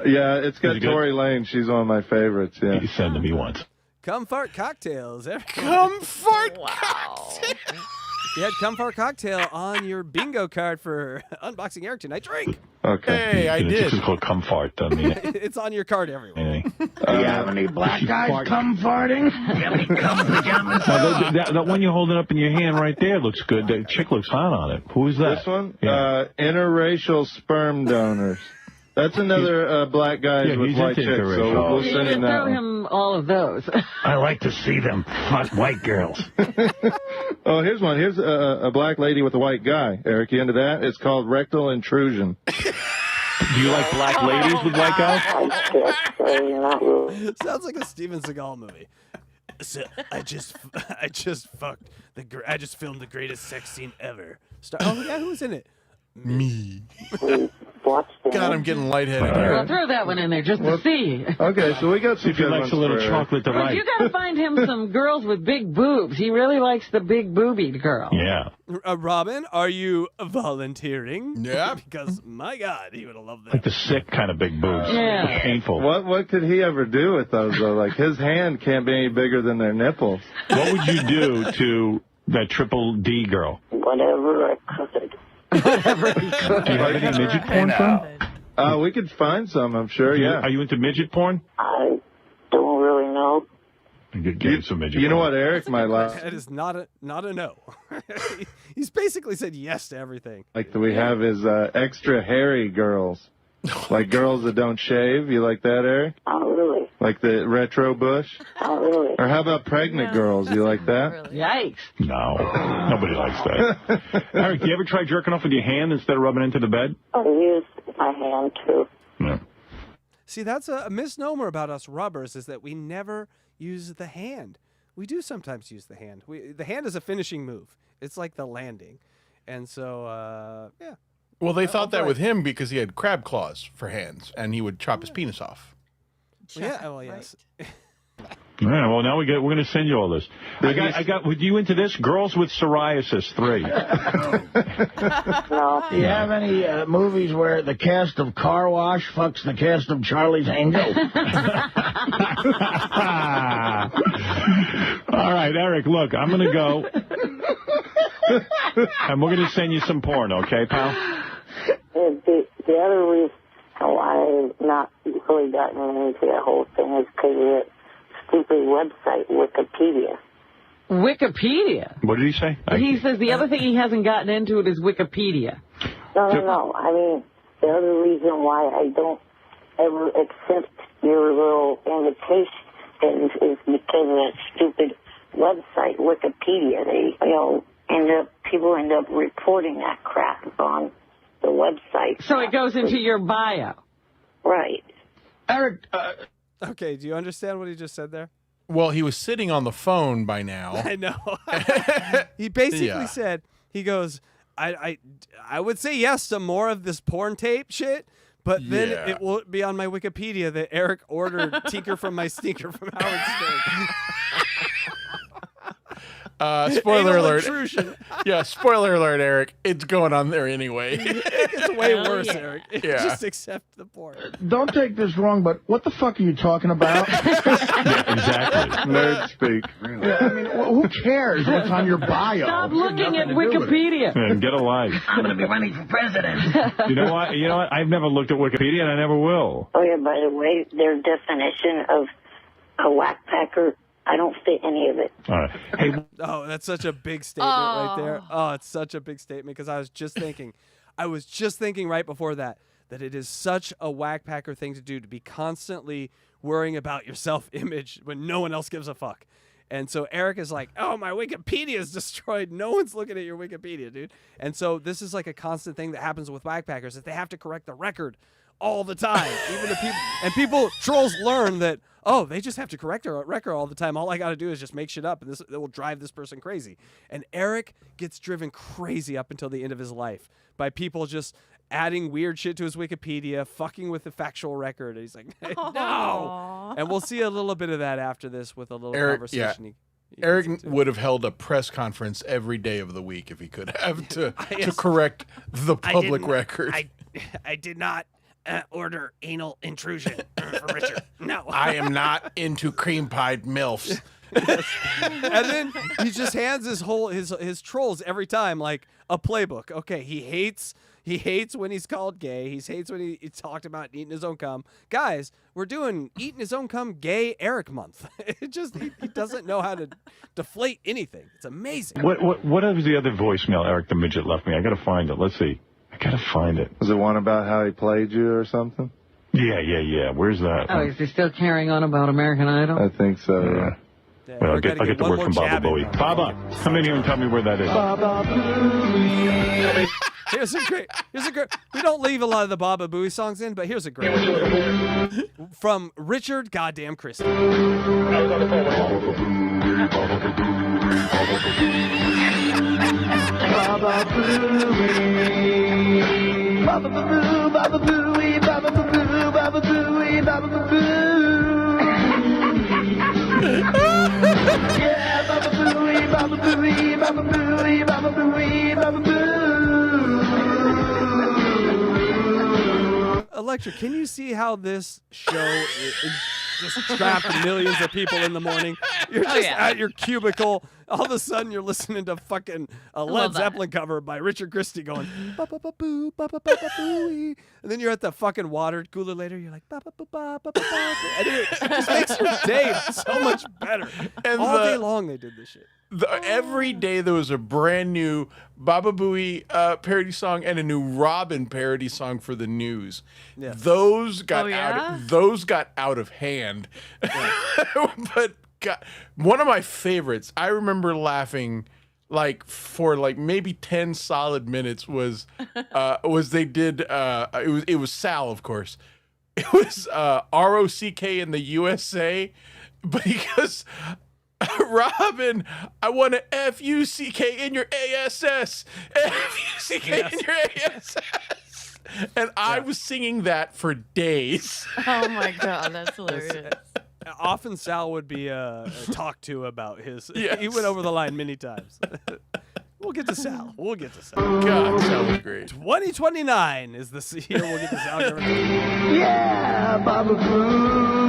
3. Yeah, it's got Is it good? Tory Lane. She's one of my favorites, yeah. You sent to me once. Comfort cocktails. Comfort Wow. cocktail. You had Comfort cocktail on your bingo card for unboxing Eric tonight. Drink. Okay. Hey, I It's did. called cum fart. I mean, It's on your card everywhere. anything. Do you have any black guys come farting? Do you have any cum pajamas? Oh, that one you're holding up in your hand right there looks good. The chick looks hot on it. Who is that? This one? Yeah. Interracial sperm donors. That's another black guys Yeah, with he's white into chicks, so interracial. we'll You send can him that throw one. him all of those. I like to see them fuck white girls. Oh, here's one. Here's a black lady with a white guy. Eric, you into that? It's called rectal intrusion. Do you like black ladies with white guys? Sounds like a Steven Seagal movie. So I just fucked I just filmed the greatest sex scene ever. Oh yeah, who's in it? Me. Watch them. God, I'm getting lightheaded Well, here. throw that one in there just to see. Okay, so we got some If he good likes ones a little for- chocolate Well, delight. you got to find him some girls with big boobs. He really likes the big boobied girl. Yeah. Robin, are you volunteering? Yeah. Because, my God, he would have loved that. Like the sick kind of big boobs. Yeah. Painful. What could he ever do with those, though? Like, his hand can't be any bigger than their nipples. What would you do to that triple D girl? Whatever I could. Do you have any midget porn from? We could find some, I'm sure, yeah. Are you into midget porn? I don't really know. Get some midget You know porn. what Eric might like? That is not a no. He's basically said yes to everything. Like that we have is extra hairy girls. Like girls that don't shave. You like that, Eric? Not really. Like the retro bush? Not really. Or how about pregnant girls? You like that? Yikes. No. Nobody likes that. Eric, you ever try jerking off with your hand instead of rubbing into the bed? I use my hand too. No. See, that's a misnomer about us rubbers is that we never use the hand. We do sometimes use the hand. The hand is a finishing move. It's like the landing. And so, yeah. Well, they thought that right. with him because he had crab claws for hands, and he would chop his penis off. Yeah, well, yes. Yeah, well, now we're going to send you all this. I got. Were you into this? Girls with Psoriasis 3. No. Do you have any movies where the cast of Car Wash fucks the cast of Charlie's Angels? All right, Eric, look, I'm going to go. And we're going to send you some porn, okay, pal? The other reason why I've not really gotten into that whole thing is because of that stupid website, Wikipedia. Wikipedia? What did he say? He says the other thing he hasn't gotten into it is Wikipedia. No. I mean, the other reason why I don't ever accept your little invitation is because of that stupid website, Wikipedia. People end up reporting that crap on the website. So it goes into your bio. Right. Eric, Okay, do you understand what he just said there? Well, he was sitting on the phone by now. I know. He basically Yeah. said, he goes, I would say yes to more of this porn tape shit, but then Yeah. it will be on my Wikipedia that Eric ordered Tinker from My Sneaker from Howard Stern. Spoiler Anal alert. intrusion. Yeah, spoiler alert, Eric. It's going on there anyway. It's way worse, Eric. Yeah. Just accept the porn. don't take this wrong, but what the fuck are you talking about? Exactly. Nerd speak. Yeah, I mean, who cares what's on your bio? Stop It's got looking at nothing to do with it. Wikipedia. And get a life. I'm going to be running for president. You know what? I've never looked at Wikipedia, and I never will. Oh, yeah, by the way, their definition of a whackpacker, I don't fit any of it. All right. Hey, Oh, that's such a big statement right there. Oh, it's such a big statement because I was just thinking right before that it is such a whackpacker thing to do, to be constantly worrying about your self-image when no one else gives a fuck. And so Eric is like, oh, my Wikipedia is destroyed. No one's looking at your Wikipedia, dude. And so this is like a constant thing that happens with whackpackers, that they have to correct the record all the time. Even the people, trolls learn that, oh, they just have to correct our record all the time. All I got to do is just make shit up, and it will drive this person crazy. And Eric gets driven crazy up until the end of his life by people just adding weird shit to his Wikipedia, fucking with the factual record. And he's like, no. And we'll see a little bit of that after this with a little conversation. Eric would have held a press conference every day of the week if he could have to correct the public record. I did not order anal intrusion for Richard. No. I am not into cream pied MILFs. And then he just hands his trolls every time like a playbook. Okay, he hates when he's called gay. He hates when he talked about eating his own cum. Guys, we're doing eating his own cum gay Eric month. It just he doesn't know how to deflate anything. It's amazing. what was the other voicemail Eric the Midget left me? I got to find it. Let's see. I got to find it. Was it one about how he played you or something? Yeah. Where's that? Oh, is he still carrying on about American Idol? I think so, yeah. Well, I'll get the word from Baba Booey. Baba, come in here and tell me where that is. Baba Booey. Here's a great. We don't leave a lot of the Baba Booey songs in, but here's a great one from Richard Goddamn Christie. Baba Booey. Baba Boo, Baba Booey, Baba Boo, Baba Booey, Baba Boo. Yeah, Baba Booey, Baba Booey, Baba Booey, Baba Booey, Baba Boo. Electra, can you see how this show is just trapped millions of people in the morning? You're just at your cubicle. All of a sudden, you're listening to fucking a Led Zeppelin cover by Richard Christie going, ba-ba-ba-boo, ba-ba-ba-ba-boo-ee. And then you're at the fucking water cooler later. You're like, ba-ba-ba-ba-ba-ba-ba. And it just makes your day so much better. And all day long, they did this shit. Every day there was a brand new Baba Booey parody song and a new Robin parody song for the news. Yeah. Those got out of hand. But God, one of my favorites, I remember laughing for maybe 10 solid minutes was they did it was Sal, of course. It was ROCK in the USA, but he goes, Robin, I want to FUCK in your ASS. FUCK in your ASS. And I was singing that for days. Oh my God, that's hilarious. Often Sal would be talked to about his. Yes. He went over the line many times. We'll get to Sal. God, Sal was great. 2029 is the year we'll get to Sal. Yeah, Baba Booey.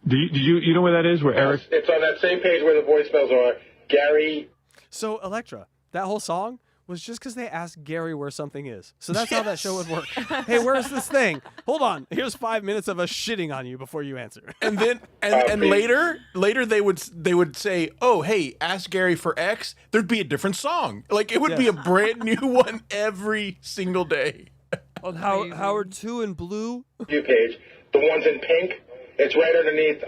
Do you know where that is? Where Eric? It's on that same page where the voicemails are. Gary. So Electra, that whole song was just because they asked Gary where something is. So that's how that show would work. Hey, where's this thing? Hold on. Here's 5 minutes of us shitting on you before you answer. And then later they would say, "Oh, hey, ask Gary for X." There'd be a different song. Like it would be a brand new one every single day. On Howard 2 in blue. View page. The ones in pink. It's right underneath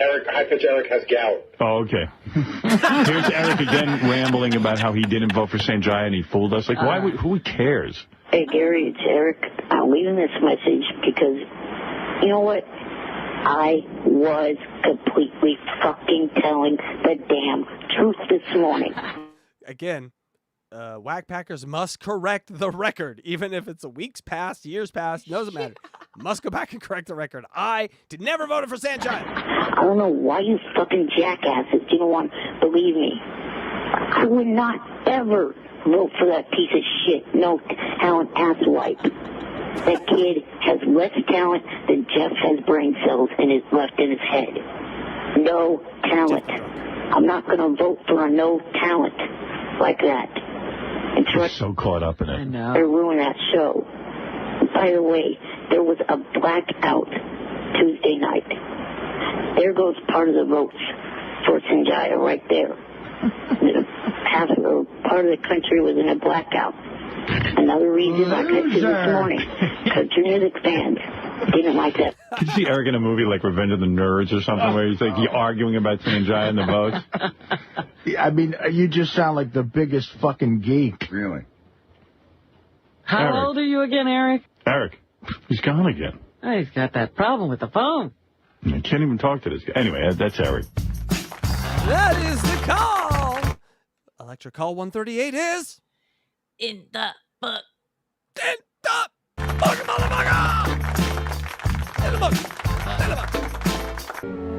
Eric. High pitch Eric has gout. Oh, okay. Here's Eric again rambling about how he didn't vote for St. John and he fooled us. Like, who cares? Hey, Gary, it's Eric. I'm leaving this message because, you know what? I was completely fucking telling the damn truth this morning. Again, Whack Packers must correct the record, even if it's weeks past, years past, doesn't matter. Must go back and correct the record. I never voted for Sanshine. I don't know why you fucking jackasses didn't want to believe me. I would not ever vote for that piece of shit, no talent asswipe. That kid has less talent than Jeff has brain cells left in his head. No talent. I'm not going to vote for a no talent like that. It's You're so caught up in it. I know. They ruined that show. By the way, there was a blackout Tuesday night. There goes part of the votes for Sanjaya right there. Half or part of the country was in a blackout. Another reason, like I said this morning, country music fans didn't like that. Did you see Eric in a movie like Revenge of the Nerds or something where he's like arguing about Sanjay and the votes? I mean, you just sound like the biggest fucking geek. Really? How Eric. old are you again, Eric? Eric, he's gone again. Oh, he's got that problem with the phone. I can't even talk to this guy. Anyway, that's Eric. That is the call. Electric Call 138 is... In the book. In the book, motherfucker! In the book. In the book.